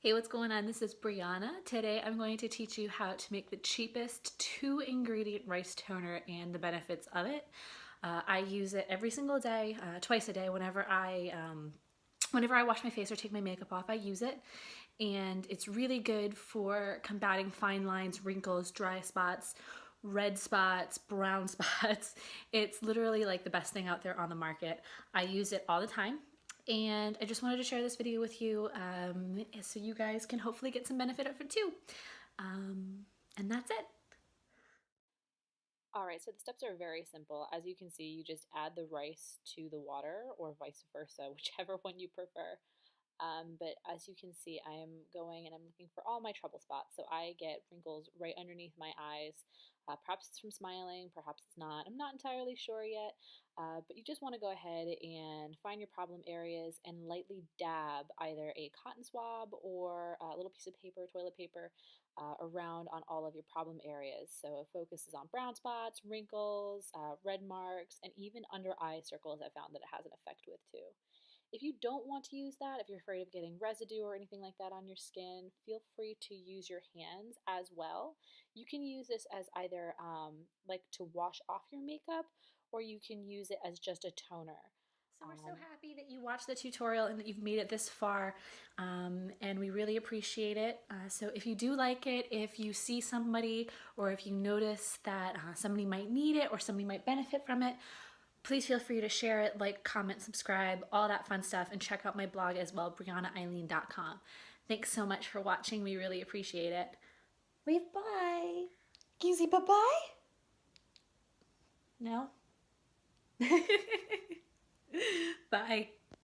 Hey, what's going on? This is Brianna. Today I'm going to teach you how to make the cheapest 2-ingredient rice toner and the benefits of it. I use it every single day, twice a day. Whenever I wash my face or take my makeup off, I use it. And it's really good for combating fine lines, wrinkles, dry spots, red spots, brown spots. It's literally like the best thing out there on the market. I use it all the time. And I just wanted to share this video with you so you guys can hopefully get some benefit of it too. And that's it. All right, so the steps are very simple. As you can see, you just add the rice to the water or vice versa, whichever one you prefer. But as you can see, I am going and I'm looking for all my trouble spots. So I get wrinkles right underneath my eyes. Perhaps it's from smiling, perhaps it's not. I'm not entirely sure yet. But you just want to go ahead and find your problem areas and lightly dab either a cotton swab or a little piece of paper, toilet paper, around on all of your problem areas. So it focuses on brown spots, wrinkles, red marks, and even under eye circles I found that it has an effect with too. If you don't want to use that, if you're afraid of getting residue or anything like that on your skin, feel free to use your hands as well. You can use this as either like to wash off your makeup, or you can use it as just a toner. So we're so happy that you watched the tutorial and that you've made it this far, and we really appreciate it. So if you do like it, if you see somebody or if you notice that somebody might need it or somebody might benefit from it, please feel free to share it, like, comment, subscribe, all that fun stuff, and check out my blog as well, briannaeileen.com. Thanks so much for watching. We really appreciate it. Wave bye. Easy, bye-bye. No? Bye.